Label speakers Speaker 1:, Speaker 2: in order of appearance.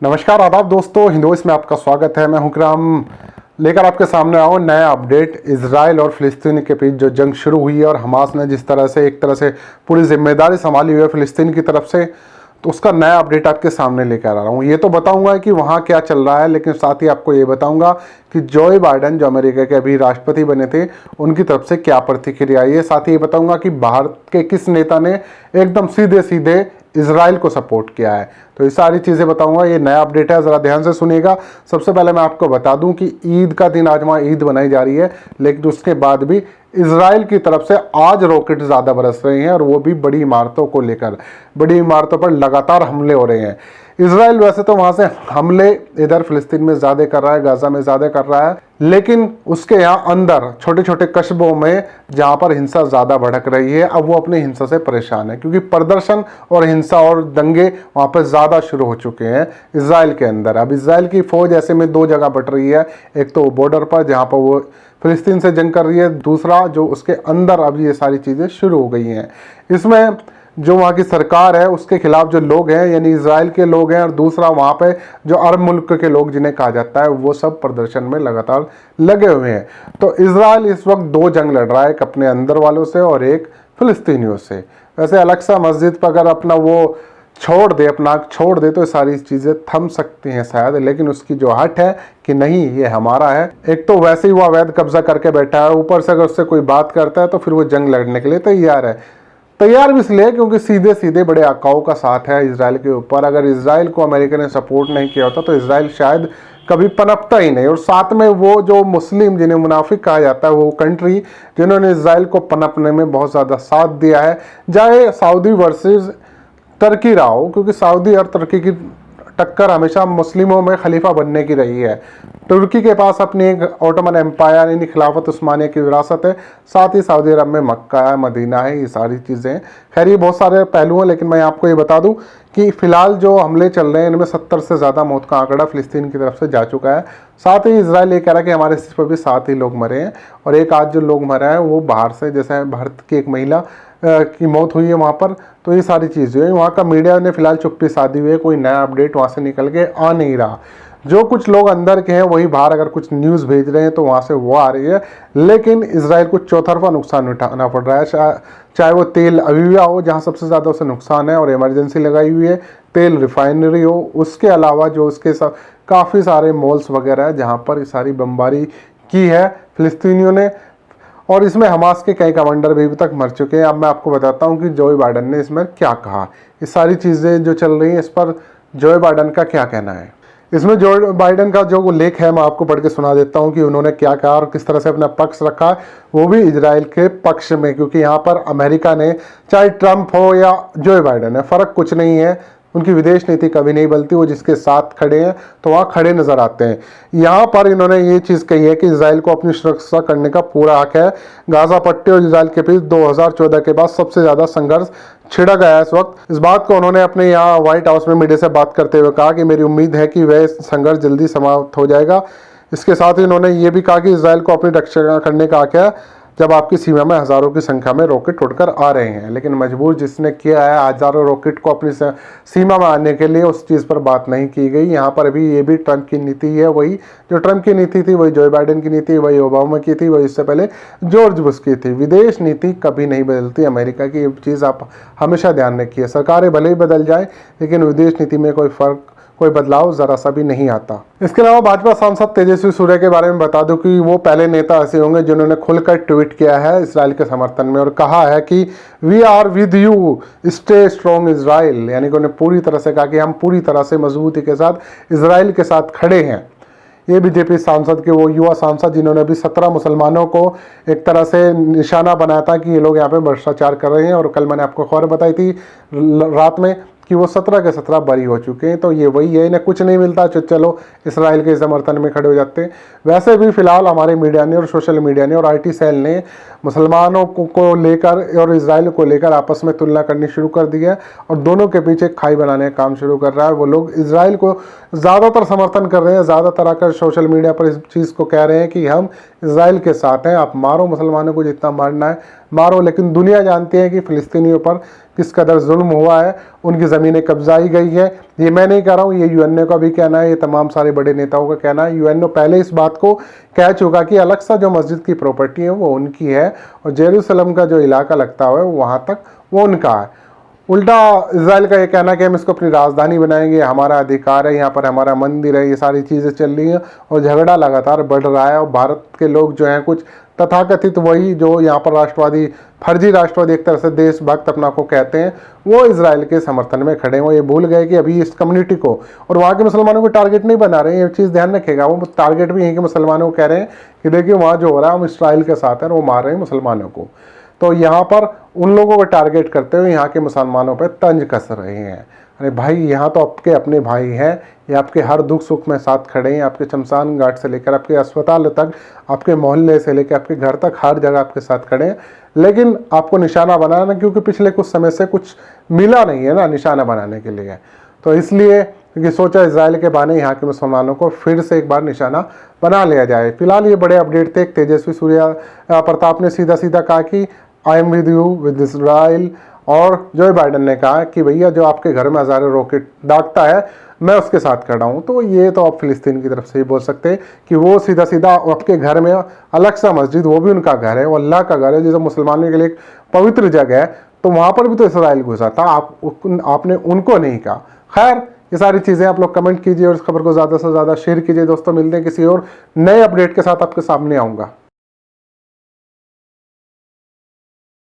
Speaker 1: नमस्कार आदाब दोस्तों, हिंदोइस में आपका स्वागत है। मैं हुक्राम लेकर आपके सामने आऊँ नया अपडेट। इजराइल और फिलिस्तीन के बीच जो जंग शुरू हुई है और हमास ने जिस तरह से एक तरह से पूरी जिम्मेदारी संभाली हुई है फिलिस्तीन की तरफ से, तो उसका नया अपडेट आपके सामने लेकर आ रहा हूँ। ये तो बताऊंगा कि वहाँ क्या चल रहा है, लेकिन साथ ही आपको ये बताऊंगा कि जो बाइडेन जो अमेरिका के अभी राष्ट्रपति बने थे उनकी तरफ से क्या प्रतिक्रिया आई है। साथ ही ये बताऊंगा कि भारत के किस नेता ने एकदम सीधे सीधे इजराइल को सपोर्ट किया है। तो ये सारी चीज़ें बताऊंगा। ये नया अपडेट है, ज़रा ध्यान से सुनिएगा। सबसे पहले मैं आपको बता दूं कि ईद का दिन आज वहाँ ईद मनाई जा रही है, लेकिन उसके बाद भी इजराइल की तरफ से आज रॉकेट ज़्यादा बरस रहे हैं और वो भी बड़ी इमारतों को लेकर। बड़ी इमारतों पर लगातार हमले हो रहे हैं। इजराइल वैसे तो वहाँ से हमले इधर फिलिस्तीन में ज़्यादा कर रहा है, गाज़ा में ज़्यादा कर रहा है, लेकिन उसके यहाँ अंदर छोटे छोटे कस्बों में जहाँ पर हिंसा ज़्यादा भड़क रही है, अब वो अपनी हिंसा से परेशान है, क्योंकि प्रदर्शन और हिंसा और दंगे वहाँ पर ज़्यादा शुरू हो चुके हैं इजराइल के अंदर। अब इजराइल की फ़ौज ऐसे में दो जगह बट रही है। एक तो बॉर्डर पर जहाँ पर वो फिलिस्तीन से जंग कर रही है, दूसरा जो उसके अंदर अब ये सारी चीज़ें शुरू हो गई हैं। इसमें जो वहाँ की सरकार है उसके खिलाफ जो लोग हैं, यानी इजराइल के लोग हैं, और दूसरा वहाँ पे जो अरब मुल्क के लोग जिन्हें कहा जाता है, वो सब प्रदर्शन में लगातार लगे हुए हैं। तो इजराइल इस वक्त दो जंग लड़ रहा है, एक अपने अंदर वालों से और एक फिलिस्तीनियों से। वैसे अलग-सा मस्जिद पर अगर अपना वो छोड़ दे, अपना छोड़ दे, तो सारी चीज़ें थम सकती हैं शायद, लेकिन उसकी जो हट है कि नहीं ये हमारा है। एक तो वैसे ही वो अवैध कब्जा करके बैठा है, ऊपर से अगर उससे कोई बात करता है तो फिर वो जंग लड़ने के लिए तैयार है। तैयार भी इसलिए क्योंकि सीधे सीधे बड़े आकाओं का साथ है इजराइल के ऊपर। अगर इजराइल को अमेरिका ने सपोर्ट नहीं किया होता तो इजराइल शायद कभी पनपता ही नहीं। और साथ में वो जो मुस्लिम जिन्हें मुनाफिक कहा जाता है, वो कंट्री जिन्होंने इजराइल को पनपने में बहुत ज़्यादा साथ दिया है, चाहे सऊदी वर्सेस टर्की रहा हो, क्योंकि सऊदी और तुर्की की टक्कर हमेशा मुस्लिमों में खलीफा बनने की रही है। तुर्की के पास अपनी एक ऑटोमन एम्पायर यानी खिलाफत उस्मानिया की विरासत है, साथ ही सऊदी अरब में मक्का है, मदीना है, ये सारी चीज़ें। खैर ये बहुत सारे पहलू हैं, लेकिन मैं आपको ये बता दूं कि फ़िलहाल जो हमले चल रहे हैं इनमें 70 से ज़्यादा मौत का आंकड़ा फ़िलिस्तीन की तरफ से जा चुका है। साथ ही इजराइल ये कह रहा है कि हमारे सिर पर भी 7 ही लोग मरे हैं, और एक आज जो लोग मरे हैं वो बाहर से, जैसे भारत की एक महिला की मौत हुई है वहाँ पर। तो ये सारी चीज़ें हैं। वहाँ का मीडिया ने फिलहाल चुप्पी साधी हुई है, कोई नया अपडेट वहाँ से निकल के आ नहीं रहा। जो कुछ लोग अंदर के हैं वही बाहर अगर कुछ न्यूज़ भेज रहे हैं तो वहाँ से वो आ रही है, लेकिन इजराइल को चौतरफा नुकसान उठाना पड़ रहा है। चाहे वो तेल अवीवा हो जहाँ सबसे ज़्यादा उसे नुकसान है और इमरजेंसी लगाई हुई है, तेल रिफाइनरी हो, उसके अलावा जो उसके काफ़ी सारे मॉल्स वगैरह है जहाँ पर ये सारी बमबारी की है फिलिस्तीनियों ने। और इसमें हमास के कई कमांडर भी अभी तक मर चुके हैं। अब मैं आपको बताता हूं कि जो बाइडेन ने इसमें क्या कहा। ये सारी चीज़ें जो चल रही हैं इस पर जो बाइडेन का क्या कहना है। इसमें जो बाइडेन का जो लेख है मैं आपको पढ़ के सुना देता हूं कि उन्होंने क्या कहा और किस तरह से अपना पक्ष रखा, वो भी इजराइल के पक्ष में, क्योंकि यहाँ पर अमेरिका ने, चाहे ट्रंप हो या जो बाइडेन है, फ़र्क कुछ नहीं है। उनकी विदेश नीति कभी नहीं बदलती। वो जिसके साथ खड़े हैं तो वहाँ खड़े नजर आते हैं। यहाँ पर इन्होंने ये चीज़ कही है कि इजराइल को अपनी सुरक्षा करने का पूरा हक है। गाजा पट्टी और इजराइल के बीच 2014 के बाद सबसे ज़्यादा संघर्ष छिड़ा गया है इस वक्त। इस बात को उन्होंने अपने यहाँ व्हाइट हाउस में मीडिया से बात करते हुए कहा कि मेरी उम्मीद है कि वह संघर्ष जल्दी समाप्त हो जाएगा। इसके साथ ही उन्होंने ये भी कहा कि इजराइल को अपनी रक्षा करने का हक है जब आपकी सीमा में हज़ारों की संख्या में रॉकेट उड़कर आ रहे हैं। लेकिन मजबूर जिसने किया है हज़ारों रॉकेट को अपनी सीमा में आने के लिए, उस चीज़ पर बात नहीं की गई। यहाँ पर अभी ये भी ट्रंप की नीति है, वही जो ट्रंप की नीति थी वही जो बाइडेन की नीति, वही ओबामा की थी, वही इससे पहले जॉर्ज बुश की थी। विदेश नीति कभी नहीं बदलती अमेरिका की, ये चीज़ आप हमेशा ध्यान रखिए। सरकारें भले ही बदल जाए, लेकिन विदेश नीति में कोई बदलाव ज़रा सा भी नहीं आता। इसके अलावा भाजपा सांसद तेजस्वी सूर्य के बारे में बता दूं कि वो पहले नेता ऐसे होंगे जिन्होंने खुलकर ट्वीट किया है इसराइल के समर्थन में और कहा है कि we are with you, stay strong Israel. यानी कि उन्होंने पूरी तरह से कहा कि हम पूरी तरह से मजबूती के साथ इजराइल के साथ खड़े हैं। ये बीजेपी सांसद के वो युवा सांसद जिन्होंने अभी 17 मुसलमानों को एक तरह से निशाना बनाया था कि ये लोग यहाँ पे भ्रष्टाचार कर रहे हैं, और कल मैंने आपको खबर बताई थी रात में कि वो 17 के 17 बरी हो चुके हैं। तो ये वही है, इन्हें कुछ नहीं मिलता चलो इसराइल के समर्थन में खड़े हो जाते हैं। वैसे भी फिलहाल हमारे मीडिया ने और सोशल मीडिया ने और आईटी सेल ने मुसलमानों को लेकर और इसराइल को लेकर आपस में तुलना करनी शुरू कर दी है, और दोनों के पीछे खाई बनाने का काम शुरू कर रहा है। वो लोग इसराइल को ज़्यादातर समर्थन कर रहे हैं, ज़्यादातर आकर सोशल मीडिया पर इस चीज़ को कह रहे हैं कि हम इसराइल के साथ हैं, आप मारो मुसलमानों को जितना मारना है मारो। लेकिन दुनिया जानती है कि फ़िलिस्तीनियों पर किस कदर जुल्म हुआ है, उनकी ज़मीनें कब्जाई गई हैं। ये मैं नहीं कह रहा हूँ, ये यूएनओ का भी कहना है, ये तमाम सारे बड़े नेताओं का कहना है। यूएनओ पहले इस बात को कह चुका कि अल-अक्सा जो मस्जिद की प्रॉपर्टी है वो उनकी है और जेरूसलम का जो इलाका लगता है वहाँ तक वो उनका है। उल्टा इजराइल का ये कहना है कि हम इसको अपनी राजधानी बनाएंगे, हमारा अधिकार है, यहाँ पर हमारा मंदिर है, ये सारी चीज़ें चल रही हैं और झगड़ा लगातार बढ़ रहा है। और भारत के लोग जो हैं कुछ तथाकथित वही जो यहाँ पर राष्ट्रवादी, फर्जी राष्ट्रवादी, एक तरह से देशभक्त अपना को कहते हैं, वो इजराइल के समर्थन में खड़े हैं। वो ये भूल गए कि अभी इस कम्युनिटी को और वहाँ के मुसलमानों को टारगेट नहीं बना रहे हैं, ये चीज़ ध्यान रखेगा। वो टारगेट भी यहीं के मुसलमानों को कह रहे हैं कि देखिए वहाँ जो हो रहा है हम इसराइल के साथ हैं और वो मार रहे हैं मुसलमानों को। तो यहाँ पर उन लोगों को टारगेट करते हुए यहाँ के मुसलमानों पर तंज कस रहे हैं। अरे भाई, यहाँ तो आपके अपने भाई हैं, ये आपके हर दुख सुख में साथ खड़े हैं, आपके शमशान घाट से लेकर आपके अस्पताल तक, आपके मोहल्ले से लेकर आपके घर तक, हर जगह आपके साथ खड़े हैं। लेकिन आपको निशाना बनाना, क्योंकि पिछले कुछ समय से कुछ मिला नहीं है ना निशाना बनाने के लिए, तो इसलिए क्योंकि सोचा इजराइल के बहाने यहाँ के मुसलमानों को फिर से एक बार निशाना बना लिया जाए। फिलहाल ये बड़े अपडेट थे। तेजस्वी सूर्या प्रताप ने सीधा सीधा कहा कि I am with you with Israel, और जो बाइडन ने कहा कि भैया जो आपके घर में हज़ारों रॉकेट दागता है मैं उसके साथ खड़ा हूँ। तो ये तो आप फिलिस्तीन की तरफ से ही बोल सकते हैं कि वो सीधा सीधा आपके घर में अल-अक्सा मस्जिद, वो भी उनका घर है, वो अल्लाह का घर है, जैसे मुसलमानों के लिए एक पवित्र जगह है, तो वहाँ पर भी तो इसराइल घुसा था, आपने उनको नहीं कहा। खैर, ये सारी चीज़ें आप लोग कमेंट कीजिए और इस खबर को ज़्यादा से ज़्यादा शेयर कीजिए। दोस्तों, मिलते हैं किसी और नए अपडेट के साथ आपके सामने आऊँगा।